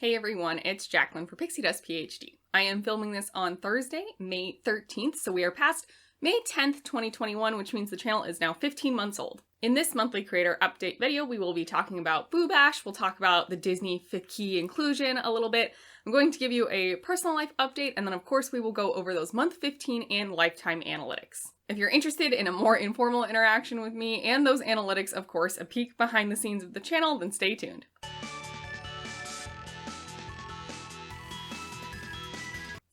Hey everyone, it's Jacqueline for Pixie Dust PhD. I am filming this on Thursday, May 13th, so we are past May 10th, 2021, which means the channel is now 15 months old. In this monthly creator update video, we will be talking about Boo Bash, we'll talk about the Disney fifth key inclusion a little bit. I'm going to give you a personal life update, and then of course we will go over those month 15 and lifetime analytics. If you're interested in a more informal interaction with me and those analytics, of course, a peek behind the scenes of the channel, then stay tuned.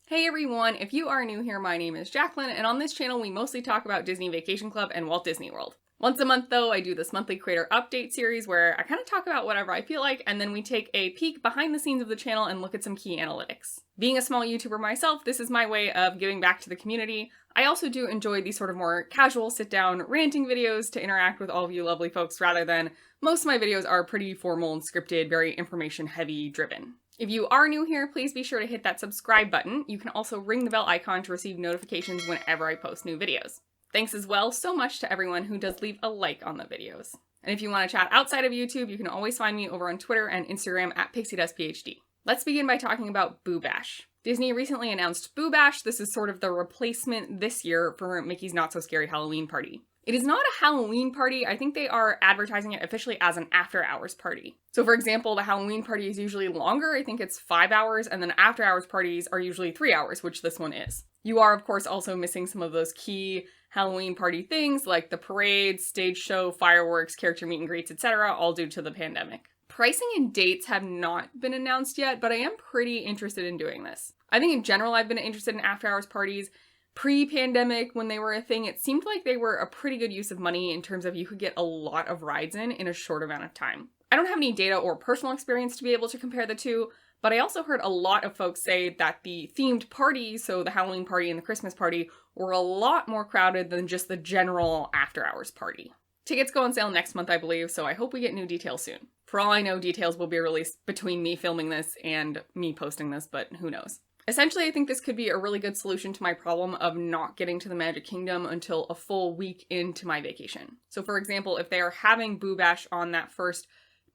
Hey everyone, if you are new here, my name is Jacqueline, and on this channel we mostly talk about Disney Vacation Club and Walt Disney World. Once a month though, I do this monthly creator update series where I kind of talk about whatever I feel like, and then we take a peek behind the scenes of the channel and look at some key analytics. Being a small YouTuber myself, this is my way of giving back to the community. I also do enjoy these sort of more casual sit-down ranting videos to interact with all of you lovely folks rather than most of my videos are pretty formal and scripted, very information-heavy driven. If you are new here, please be sure to hit that subscribe button. You can also ring the bell icon to receive notifications whenever I post new videos. Thanks as well so much to everyone who does leave a like on the videos. And if you want to chat outside of YouTube, you can always find me over on Twitter and Instagram at PixieDustPhD. Let's begin by talking about Boo Bash. Disney recently announced Boo Bash. This is sort of the replacement this year for Mickey's Not So Scary Halloween Party. It is not a Halloween party. I think they are advertising it officially as an after-hours party. So for example, the Halloween party is usually longer. I think it's 5 hours, and then after-hours parties are usually 3 hours, which this one is. You are, of course, also missing some of those key Halloween party things like the parades, stage show, fireworks, character meet and greets, etc., all due to the pandemic. Pricing and dates have not been announced yet, but I am pretty interested in doing this. I think in general I've been interested in after-hours parties. Pre-pandemic, when they were a thing, it seemed like they were a pretty good use of money in terms of you could get a lot of rides in a short amount of time. I don't have any data or personal experience to be able to compare the two, but I also heard a lot of folks say that the themed parties, so the Halloween party and the Christmas party, were a lot more crowded than just the general after-hours party. Tickets go on sale next month, I believe, so I hope we get new details soon. For all I know, details will be released between me filming this and me posting this, but who knows. Essentially, I think this could be a really good solution to my problem of not getting to the Magic Kingdom until a full week into my vacation. So for example, if they are having Boo Bash on that first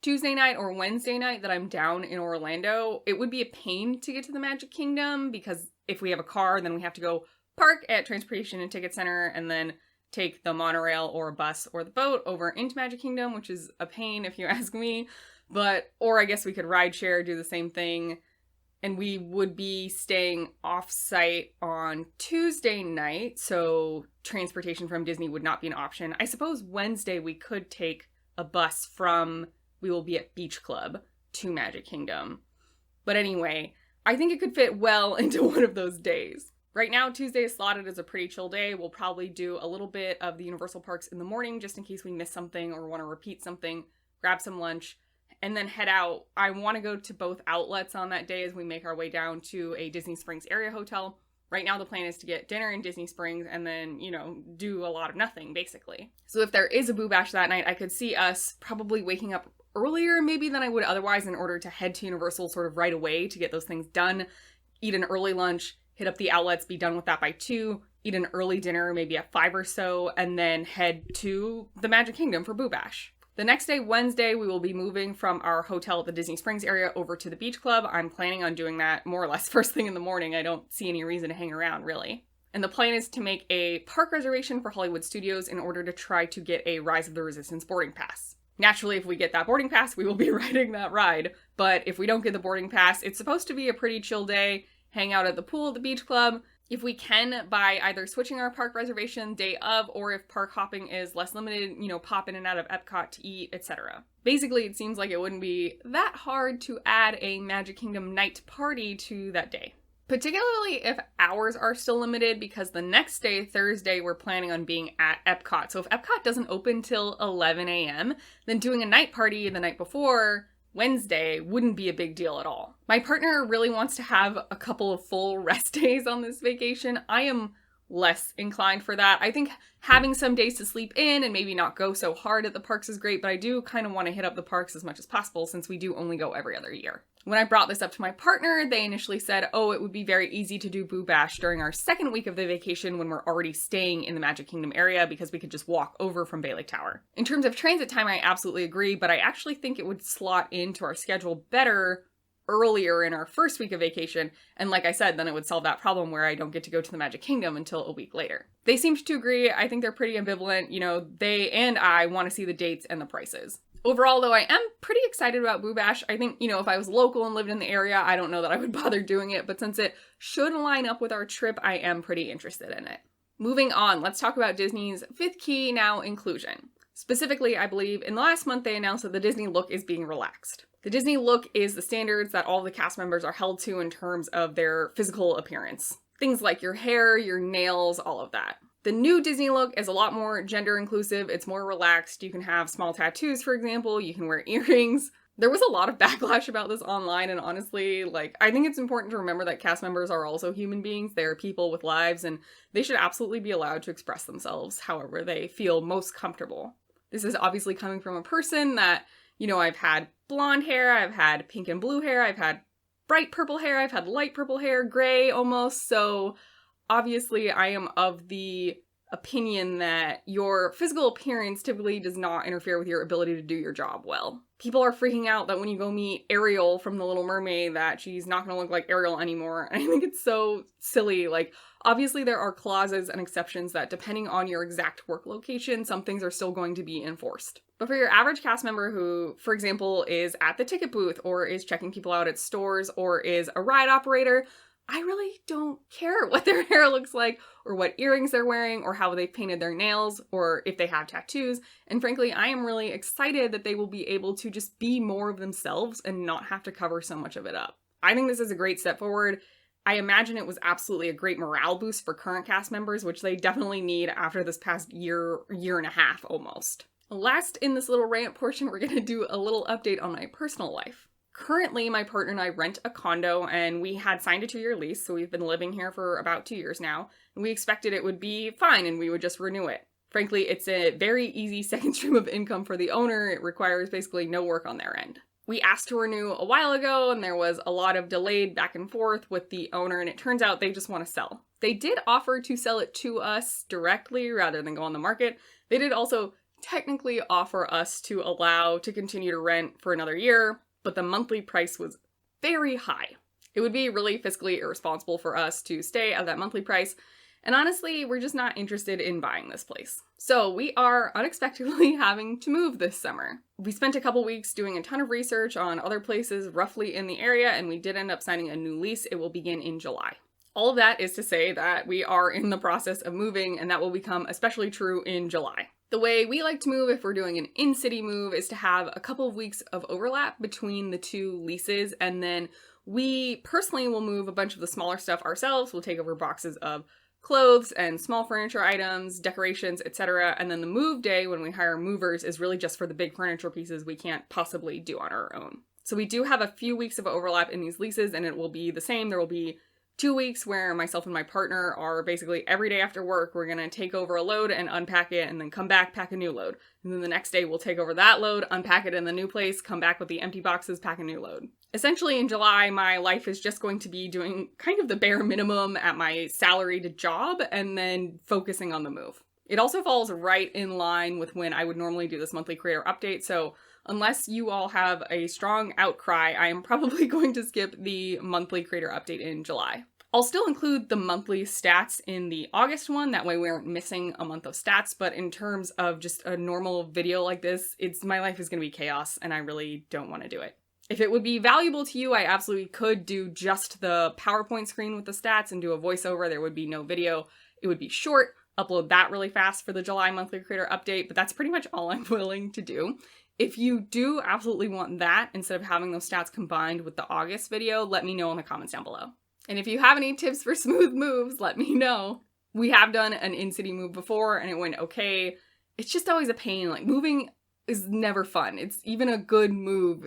Tuesday night or Wednesday night that I'm down in Orlando, it would be a pain to get to the Magic Kingdom because if we have a car, then we have to go park at Transportation and Ticket Center and then take the monorail or a bus or the boat over into Magic Kingdom, which is a pain if you ask me. Or I guess we could ride share, do the same thing. And we would be staying off-site on Tuesday night, so transportation from Disney would not be an option. I suppose Wednesday we could take a bus from We Will Be at Beach Club to Magic Kingdom. But anyway, I think it could fit well into one of those days. Right now, Tuesday is slotted as a pretty chill day. We'll probably do a little bit of the Universal Parks in the morning just in case we miss something or want to repeat something, grab some lunch, and then head out. I want to go to both outlets on that day as we make our way down to a Disney Springs area hotel. Right now the plan is to get dinner in Disney Springs and then, do a lot of nothing, basically. So if there is a Boo Bash that night, I could see us probably waking up earlier maybe than I would otherwise in order to head to Universal sort of right away to get those things done, eat an early lunch, hit up the outlets, be done with that by 2, eat an early dinner maybe at 5 or so, and then head to the Magic Kingdom for Boo Bash. The next day, Wednesday, we will be moving from our hotel at the Disney Springs area over to the beach club. I'm planning on doing that more or less first thing in the morning. I don't see any reason to hang around, really. And the plan is to make a park reservation for Hollywood Studios in order to try to get a Rise of the Resistance boarding pass. Naturally, if we get that boarding pass, we will be riding that ride. But if we don't get the boarding pass, it's supposed to be a pretty chill day, hang out at the pool at the beach club. If we can, by either switching our park reservation day of, or if park hopping is less limited, pop in and out of Epcot to eat, etc. Basically, it seems like it wouldn't be that hard to add a Magic Kingdom night party to that day. Particularly if hours are still limited, because the next day, Thursday, we're planning on being at Epcot. So if Epcot doesn't open till 11 a.m., then doing a night party the night before, Wednesday, wouldn't be a big deal at all. My partner really wants to have a couple of full rest days on this vacation. I am less inclined for that. I think having some days to sleep in and maybe not go so hard at the parks is great, but I do kind of want to hit up the parks as much as possible since we do only go every other year. When I brought this up to my partner, they initially said, oh, it would be very easy to do Boo Bash during our second week of the vacation when we're already staying in the Magic Kingdom area because we could just walk over from Bay Lake Tower. In terms of transit time, I absolutely agree, but I actually think it would slot into our schedule better earlier in our first week of vacation, and like I said, then it would solve that problem where I don't get to go to the Magic Kingdom until a week later. They seemed to agree. I think they're pretty ambivalent. You know, they and I want to see the dates and the prices. Overall, though, I am pretty excited about Boo Bash. I think, you know, if I was local and lived in the area, I don't know that I would bother doing it, but since it should line up with our trip, I am pretty interested in it. Moving on, let's talk about Disney's fifth key now, inclusion. Specifically, I believe in the last month they announced that the Disney look is being relaxed. The Disney look is the standards that all the cast members are held to in terms of their physical appearance. Things like your hair, your nails, all of that. The new Disney look is a lot more gender inclusive. It's more relaxed. You can have small tattoos, for example. You can wear earrings. There was a lot of backlash about this online, and honestly, I think it's important to remember that cast members are also human beings. They are people with lives, and they should absolutely be allowed to express themselves however they feel most comfortable. This is obviously coming from a person that, you know, I've had blonde hair, I've had pink and blue hair, I've had bright purple hair, I've had light purple hair, gray almost, so obviously I am of the opinion that your physical appearance typically does not interfere with your ability to do your job well. People are freaking out that when you go meet Ariel from The Little Mermaid that she's not going to look like Ariel anymore, and I think it's so silly. Obviously there are clauses and exceptions that depending on your exact work location, some things are still going to be enforced. But for your average cast member who, for example, is at the ticket booth or is checking people out at stores or is a ride operator, I really don't care what their hair looks like or what earrings they're wearing or how they've painted their nails or if they have tattoos. And frankly, I am really excited that they will be able to just be more of themselves and not have to cover so much of it up. I think this is a great step forward. I imagine it was absolutely a great morale boost for current cast members, which they definitely need after this past year and a half almost. Last in this little rant portion, we're going to do a little update on my personal life. Currently, my partner and I rent a condo, and we had signed a 2-year lease, so we've been living here for about 2 years now, and we expected it would be fine and we would just renew it. Frankly, it's a very easy second stream of income for the owner. It requires basically no work on their end. We asked to renew a while ago, and there was a lot of delayed back and forth with the owner, and it turns out they just want to sell. They did offer to sell it to us directly rather than go on the market. They did also technically offer us to allow to continue to rent for another year, but the monthly price was very high. It would be really fiscally irresponsible for us to stay at that monthly price, and honestly, we're just not interested in buying this place. So we are unexpectedly having to move this summer. We spent a couple weeks doing a ton of research on other places roughly in the area, and we did end up signing a new lease. It will begin in July. All of that is to say that we are in the process of moving, and that will become especially true in July. The way we like to move if we're doing an in-city move is to have a couple of weeks of overlap between the two leases, and then we personally will move a bunch of the smaller stuff ourselves. We'll take over boxes of clothes and small furniture items, decorations, etc. And then the move day when we hire movers is really just for the big furniture pieces we can't possibly do on our own. So we do have a few weeks of overlap in these leases, and it will be the same. There will be 2 weeks where myself and my partner are basically every day after work, we're going to take over a load and unpack it and then come back, pack a new load. And then the next day we'll take over that load, unpack it in the new place, come back with the empty boxes, pack a new load. Essentially in July, my life is just going to be doing kind of the bare minimum at my salaried job and then focusing on the move. It also falls right in line with when I would normally do this monthly creator update, so unless you all have a strong outcry, I am probably going to skip the monthly creator update in July. I'll still include the monthly stats in the August one, that way we aren't missing a month of stats, but in terms of just a normal video like this, my life is going to be chaos, and I really don't want to do it. If it would be valuable to you, I absolutely could do just the PowerPoint screen with the stats and do a voiceover. There would be no video. It would be short, upload that really fast for the July monthly creator update, but that's pretty much all I'm willing to do. If you do absolutely want that, instead of having those stats combined with the August video, let me know in the comments down below. And if you have any tips for smooth moves, let me know. We have done an in-city move before and it went okay. It's just always a pain. Moving is never fun. It's even a good move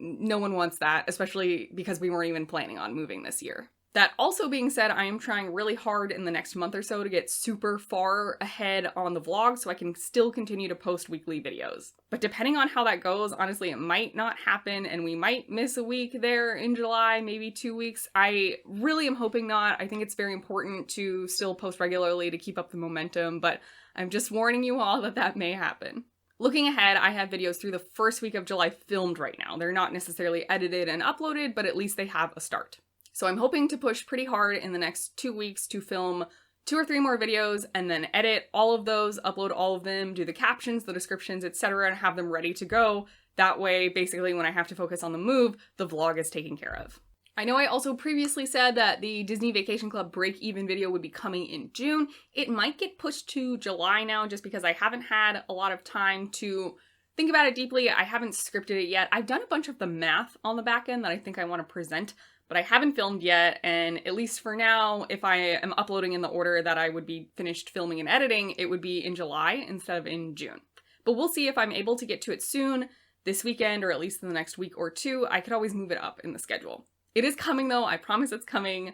no one wants that, especially because we weren't even planning on moving this year. That also being said, I am trying really hard in the next month or so to get super far ahead on the vlog so I can still continue to post weekly videos. But depending on how that goes, honestly, it might not happen and we might miss a week there in July, maybe 2 weeks. I really am hoping not. I think it's very important to still post regularly to keep up the momentum, but I'm just warning you all that that may happen. Looking ahead, I have videos through the first week of July filmed right now. They're not necessarily edited and uploaded, but at least they have a start. So I'm hoping to push pretty hard in the next 2 weeks to film 2 or 3 more videos and then edit all of those, upload all of them, do the captions, the descriptions, etc., and have them ready to go. That way, basically, when I have to focus on the move, the vlog is taken care of. I know I also previously said that the Disney Vacation Club break-even video would be coming in June. It might get pushed to July now just because I haven't had a lot of time to think about it deeply. I haven't scripted it yet. I've done a bunch of the math on the back end that I think I want to present, but I haven't filmed yet, and at least for now, if I am uploading in the order that I would be finished filming and editing, it would be in July instead of in June. But we'll see if I'm able to get to it soon, this weekend, or at least in the next week or 2. I could always move it up in the schedule. It is coming though, I promise it's coming.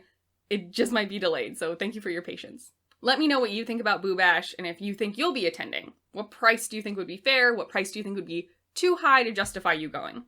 It just might be delayed, so thank you for your patience. Let me know what you think about Boo Bash and if you think you'll be attending. What price do you think would be fair? What price do you think would be too high to justify you going?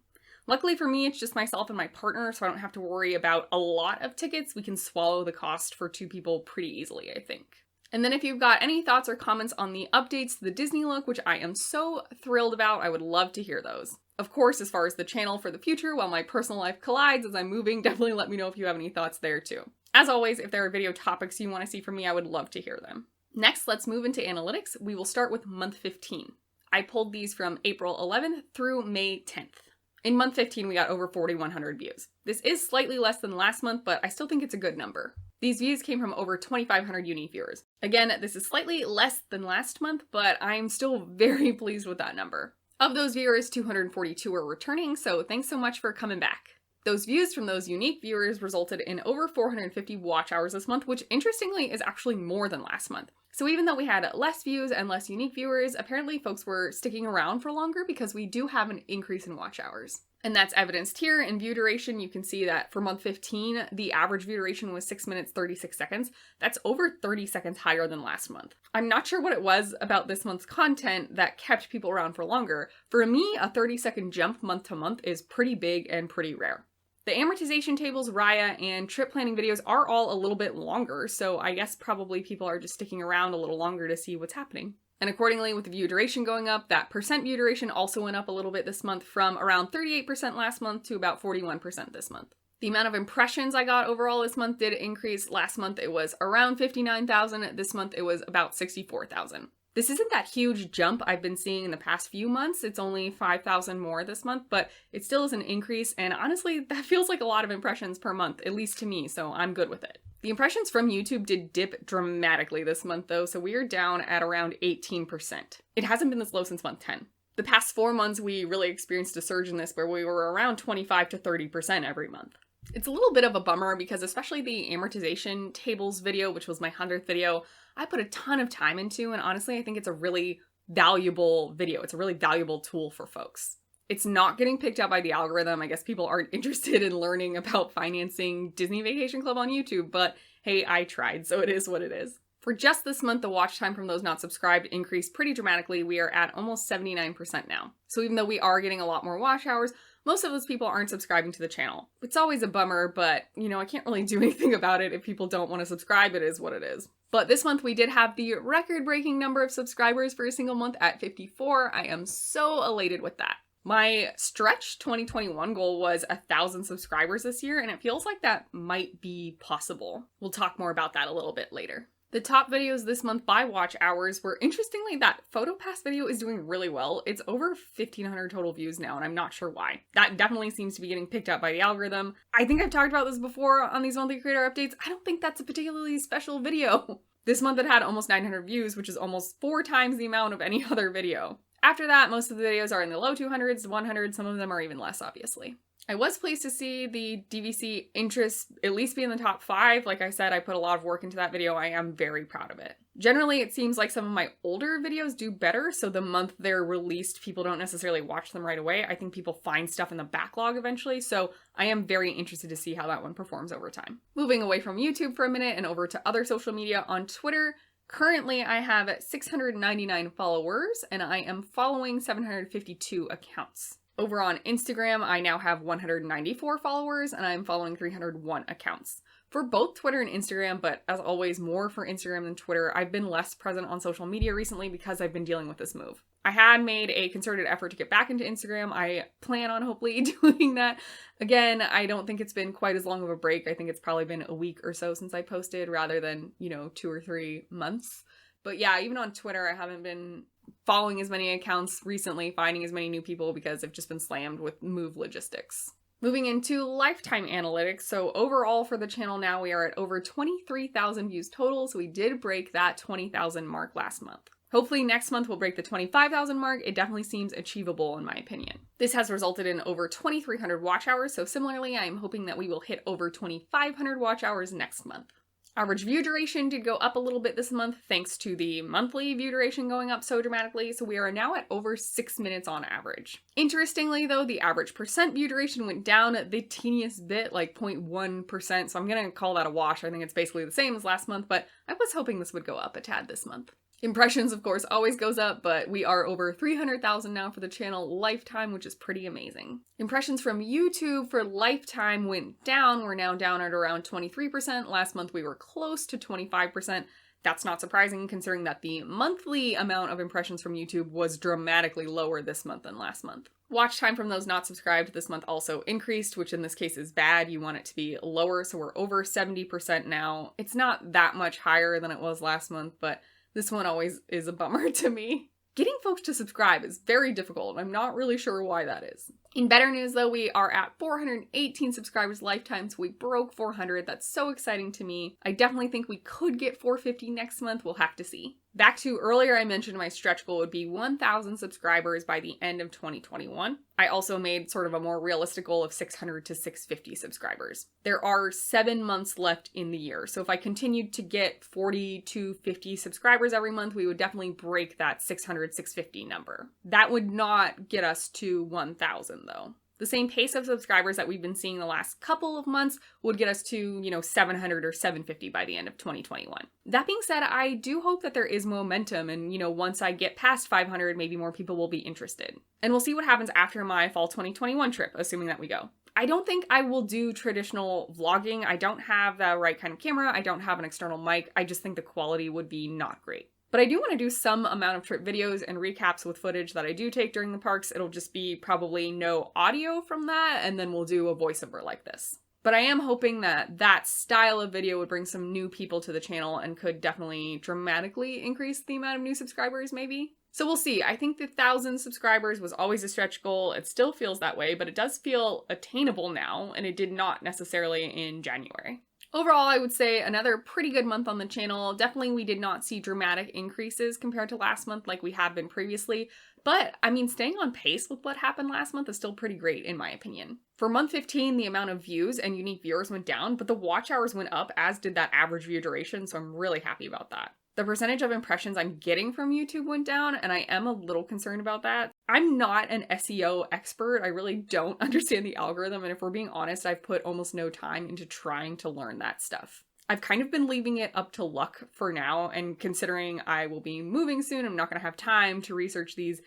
Luckily for me, it's just myself and my partner, so I don't have to worry about a lot of tickets. We can swallow the cost for 2 people pretty easily, I think. And then if you've got any thoughts or comments on the updates to the Disney look, which I am so thrilled about, I would love to hear those. Of course, as far as the channel for the future, while my personal life collides as I'm moving, definitely let me know if you have any thoughts there too. As always, if there are video topics you want to see from me, I would love to hear them. Next, let's move into analytics. We will start with month 15. I pulled these from April 11th through May 10th. In month 15, we got over 4,100 views. This is slightly less than last month, but I still think it's a good number. These views came from over 2,500 unique viewers. Again, this is slightly less than last month, but I'm still very pleased with that number. Of those viewers, 242 are returning, so thanks so much for coming back. Those views from those unique viewers resulted in over 450 watch hours this month, which interestingly is actually more than last month. So even though we had less views and less unique viewers, apparently folks were sticking around for longer because we do have an increase in watch hours. And that's evidenced here in view duration. You can see that for month 15, the average view duration was 6 minutes, 36 seconds. That's over 30 seconds higher than last month. I'm not sure what it was about this month's content that kept people around for longer. For me, a 30-second jump month to month is pretty big and pretty rare. The amortization tables, Raya, and trip planning videos are all a little bit longer, so I guess probably people are just sticking around a little longer to see what's happening. And accordingly, with the view duration going up, that percent view duration also went up a little bit this month from around 38% last month to about 41% this month. The amount of impressions I got overall this month did increase. Last month it was around 59,000. This month it was about 64,000. This isn't that huge jump I've been seeing in the past few months. It's only 5,000 more this month, but it still is an increase. And honestly, that feels like a lot of impressions per month, at least to me, so I'm good with it. The impressions from YouTube did dip dramatically this month though, so we are down at around 18%. It hasn't been this low since month 10. The past 4 months, we really experienced a surge in this where we were around 25 to 30% every month. It's a little bit of a bummer because especially the amortization tables video, which was my 100th video, I put a ton of time into, and honestly, I think it's a really valuable video. It's a really valuable tool for folks. It's not getting picked up by the algorithm. I guess people aren't interested in learning about financing Disney Vacation Club on YouTube, but hey, I tried, so it is what it is. For just this month, the watch time from those not subscribed increased pretty dramatically. We are at almost 79% now. So even though we are getting a lot more watch hours, most of those people aren't subscribing to the channel. It's always a bummer, but I can't really do anything about it. If people don't want to subscribe, it is what it is. But this month we did have the record-breaking number of subscribers for a single month at 54. I am so elated with that. My stretch 2021 goal was 1,000 subscribers this year, and it feels like that might be possible. We'll talk more about that a little bit later. The top videos this month by watch hours were, interestingly, that PhotoPass video is doing really well. It's over 1,500 total views now, and I'm not sure why. That definitely seems to be getting picked up by the algorithm. I think I've talked about this before on these monthly creator updates. I don't think that's a particularly special video. This month it had almost 900 views, which is almost 4 times the amount of any other video. After that, most of the videos are in the low 200s, 100s, some of them are even less, obviously. I was pleased to see the DVC interest at least be in the top 5. Like I said, I put a lot of work into that video. I am very proud of it. Generally, it seems like some of my older videos do better, so the month they're released, people don't necessarily watch them right away. I think people find stuff in the backlog eventually, so I am very interested to see how that one performs over time. Moving away from YouTube for a minute and over to other social media, on Twitter, currently I have 699 followers, and I am following 752 accounts. Over on Instagram, I now have 194 followers and I'm following 301 accounts. For both Twitter and Instagram, but as always, more for Instagram than Twitter, I've been less present on social media recently because I've been dealing with this move. I had made a concerted effort to get back into Instagram. I plan on hopefully doing that. Again, I don't think it's been quite as long of a break. I think it's probably been a week or so since I posted rather than, 2 or 3 months. But yeah, even on Twitter, I haven't been following as many accounts recently, finding as many new people because I've just been slammed with move logistics. Moving into lifetime analytics, so overall for the channel now we are at over 23,000 views total, so we did break that 20,000 mark last month. Hopefully next month we'll break the 25,000 mark. It definitely seems achievable in my opinion. This has resulted in over 2,300 watch hours, so similarly I'm hoping that we will hit over 2,500 watch hours next month. Average view duration did go up a little bit this month thanks to the monthly view duration going up so dramatically, so we are now at over 6 minutes on average. Interestingly though, the average percent view duration went down the teeniest bit, like 0.1%, so I'm gonna call that a wash. I think it's basically the same as last month, but I was hoping this would go up a tad this month. Impressions, of course, always goes up, but we are over 300,000 now for the channel lifetime, which is pretty amazing. Impressions from YouTube for lifetime went down. We're now down at around 23%. Last month we were close to 25%. That's not surprising considering that the monthly amount of impressions from YouTube was dramatically lower this month than last month. Watch time from those not subscribed this month also increased, which in this case is bad. You want it to be lower, so we're over 70% now. It's not that much higher than it was last month, but this one always is a bummer to me. Getting folks to subscribe is very difficult. I'm not really sure why that is. In better news though, we are at 418 subscribers lifetime, so we broke 400. That's so exciting to me. I definitely think we could get 450 next month. We'll have to see. Back to earlier, I mentioned my stretch goal would be 1,000 subscribers by the end of 2021. I also made sort of a more realistic goal of 600 to 650 subscribers. There are 7 months left in the year, so if I continued to get 40 to 50 subscribers every month, we would definitely break that 600, 650 number. That would not get us to 1,000 though. The same pace of subscribers that we've been seeing the last couple of months would get us to, 700 or 750 by the end of 2021. That being said, I do hope that there is momentum and, once I get past 500, maybe more people will be interested. And we'll see what happens after my fall 2021 trip, assuming that we go. I don't think I will do traditional vlogging. I don't have the right kind of camera. I don't have an external mic. I just think the quality would be not great. But I do want to do some amount of trip videos and recaps with footage that I do take during the parks. It'll just be probably no audio from that, and then we'll do a voiceover like this. But I am hoping that that style of video would bring some new people to the channel and could definitely dramatically increase the amount of new subscribers, maybe. So we'll see. I think the 1,000 subscribers was always a stretch goal. It still feels that way, but it does feel attainable now, and it did not necessarily in January. Overall, I would say another pretty good month on the channel. Definitely we did not see dramatic increases compared to last month like we have been previously, but staying on pace with what happened last month is still pretty great in my opinion. For month 15, the amount of views and unique viewers went down, but the watch hours went up, as did that average view duration, so I'm really happy about that. The percentage of impressions I'm getting from YouTube went down, and I am a little concerned about that. I'm not an SEO expert. I really don't understand the algorithm, and if we're being honest, I've put almost no time into trying to learn that stuff. I've kind of been leaving it up to luck for now, and considering I will be moving soon, I'm not going to have time to research these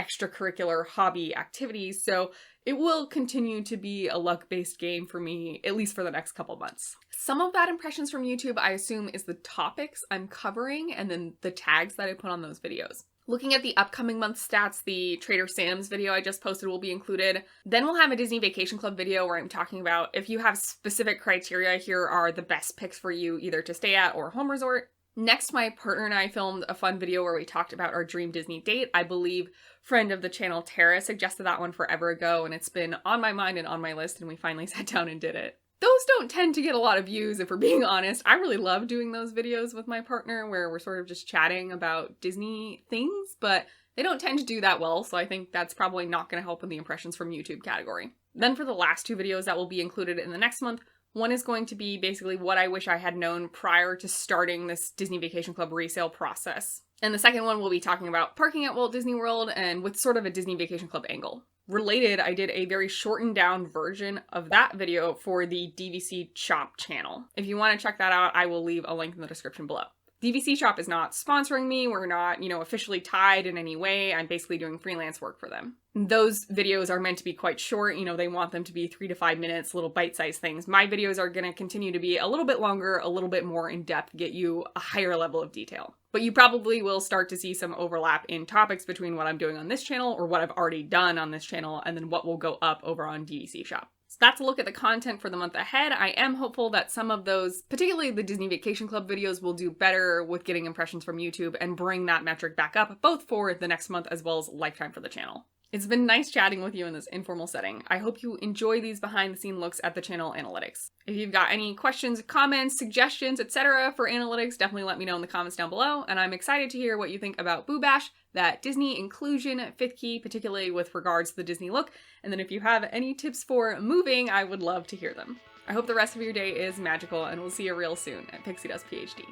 extracurricular hobby activities, so it will continue to be a luck-based game for me, at least for the next couple months. Some of that impressions from YouTube, I assume, is the topics I'm covering and then the tags that I put on those videos. Looking at the upcoming month stats, the Trader Sam's video I just posted will be included. Then we'll have a Disney Vacation Club video where I'm talking about if you have specific criteria, here are the best picks for you either to stay at or home resort. Next, my partner and I filmed a fun video where we talked about our dream Disney date. I believe friend of the channel, Tara, suggested that one forever ago, and it's been on my mind and on my list, and we finally sat down and did it. Those don't tend to get a lot of views, if we're being honest. I really love doing those videos with my partner where we're sort of just chatting about Disney things, but they don't tend to do that well, so I think that's probably not going to help in the impressions from YouTube category. Then for the last 2 videos that will be included in the next month, one is going to be basically what I wish I had known prior to starting this Disney Vacation Club resale process. And the second one will be talking about parking at Walt Disney World and with sort of a Disney Vacation Club angle. Related, I did a very shortened down version of that video for the DVC Shop channel. If you want to check that out, I will leave a link in the description below. DVC Shop is not sponsoring me. We're not, officially tied in any way. I'm basically doing freelance work for them. Those videos are meant to be quite short. They want them to be 3 to 5 minutes, little bite-sized things. My videos are going to continue to be a little bit longer, a little bit more in-depth, get you a higher level of detail. But you probably will start to see some overlap in topics between what I'm doing on this channel or what I've already done on this channel and then what will go up over on DVC Shop. So that's a look at the content for the month ahead. I am hopeful that some of those, particularly the Disney Vacation Club videos, will do better with getting impressions from YouTube and bring that metric back up, both for the next month as well as lifetime for the channel. It's been nice chatting with you in this informal setting. I hope you enjoy these behind-the-scenes looks at the channel analytics. If you've got any questions, comments, suggestions, etc. for analytics, definitely let me know in the comments down below, and I'm excited to hear what you think about Boo Bash, that Disney inclusion fifth key, particularly with regards to the Disney look, and then if you have any tips for moving, I would love to hear them. I hope the rest of your day is magical, and we'll see you real soon at Pixie Dust PhD.